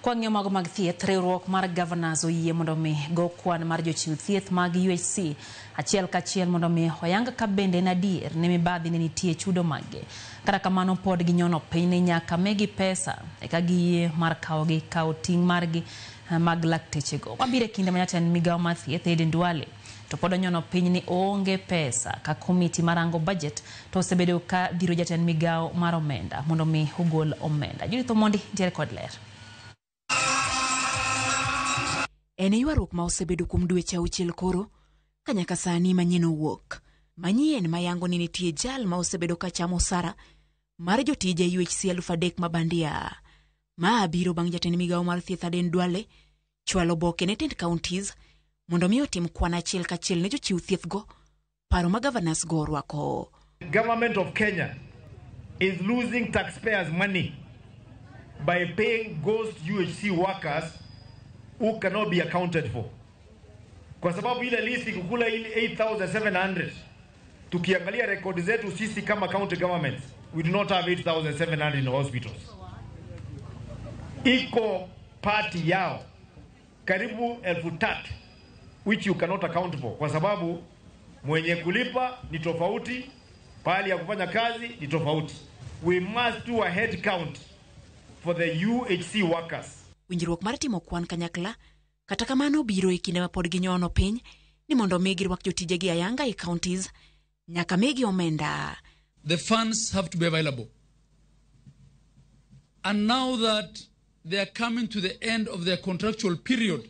Kwa ng'eyo mago mag thieth, riwruok mar governors oyie mondo mi go kwan mar jochiw thieth mag UHC achiel kachiel mondo mi oyang ka bende en adier ne mibadhi ne nitie chudo mage. Kata kamano pod ginyono piny ne nyaka megi pesa eka giyie mar kawo ting' margi mag laktechego. Mabire kinde ma jatend migawo mar thieth Aden Duale to pod onyono piny ni onge pesa ka komiti marango budget to osebedo ka dhiro jatend migawo mar omenda mondo mi ogol omenda. Judith Omondi ntiere kod ler. En ywaruok ma osebedo kuom dweche 6 koro ka nyaka sani manyien owuok. Manyien mayango ni nitie jal ma osebedo ka chamo sara mar jotije UHC 3,000 mabandia. Ma biro bang' jatend migawo mar thieth Aden Duale chwalo boke ne tend counties mondo mi otim kwan achiel kachiel ne jochiw thieth go paro ma governors go orwako. Government of Kenya is losing taxpayers' money by paying ghost UHC workers who cannot be accounted for. Kwa sababu ile list kukula ile 8,700, tukiangalia rekodi zetu sisi kama county governments, we do not have 8,700 in the hospitals. Iko party yao karibu 3,000 which you cannot account for, kwa sababu mwenye kulipa ni tofauti, pahali ya kufanya kazi ni tofauti. We must do a head count for the UHC workers. Winjruok mar timo kwan kanyakla kata kamano biro e kinde ma pod ginyono piny ni mondo mi girwak jotije gi ayanga e counties nyaka megi omenda. The funds have to be available. And now that they are coming to the end of their contractual period,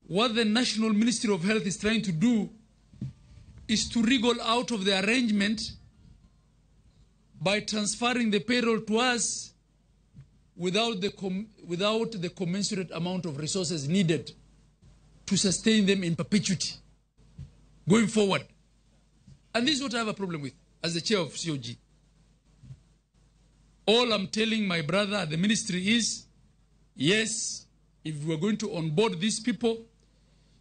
what the National Ministry of Health is trying to do is to wriggle out of the arrangement by transferring the payroll to us without the commensurate amount of resources needed to sustain them in perpetuity going forward. And this is what I have a problem with as the chair of COG. All I'm telling my brother at the ministry is, yes, if we are going to onboard these people,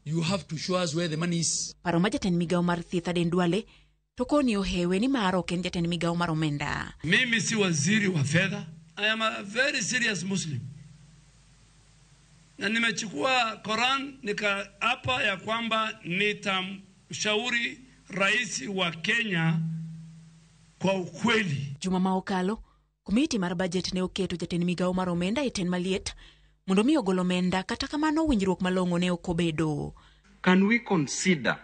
you have to show us where the money is. Paro ma jatend migawo mar thieth Aden Duale to koni ohewe ni maro ken jatend migawo mar omenda. Mimi si waziri wa fedha. I am a very serious Muslim. Na nimechukua Quran nikaapa ya kwamba nitamshauri rais wa Kenya kwa ukweli. Juma ma okalo, komiti mar budget ne oketo jatend migawo mar omenda e ten maliet mondo mi ogol omenda kata kamano winjruok malong'o ne okobedo. Can we consider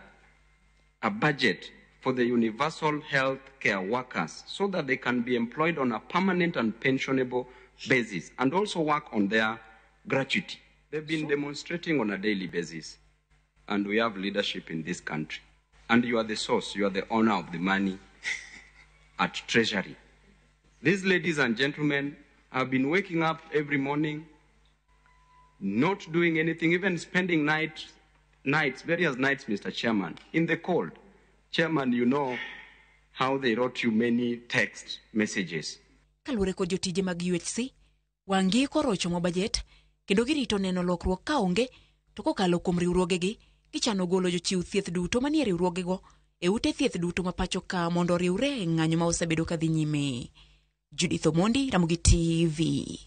a budget for the universal health care workers so that they can be employed on a permanent and pensionable basis and also work on their gratuity? They've been demonstrating on a daily basis, and we have leadership in this country. And you are the source, you are the owner of the money at Treasury. These ladies and gentlemen have been waking up every morning, not doing anything, even spending various nights, Mr. Chairman, in the cold. Chairman, you know how they wrote you many text messages. Kalure kod jotije mag UHC, wangi korocho mo budget, kendo girito neno lokruok ka onge, to kokalo kuom riwruogegi, gichano golo jochiw thieth duto manie riwruogego e ute thieth duto ma pacho ka mondo riwre e ng'anyo ma osebedo ka dhi nyime. Judith Omondi, Ramogi TV.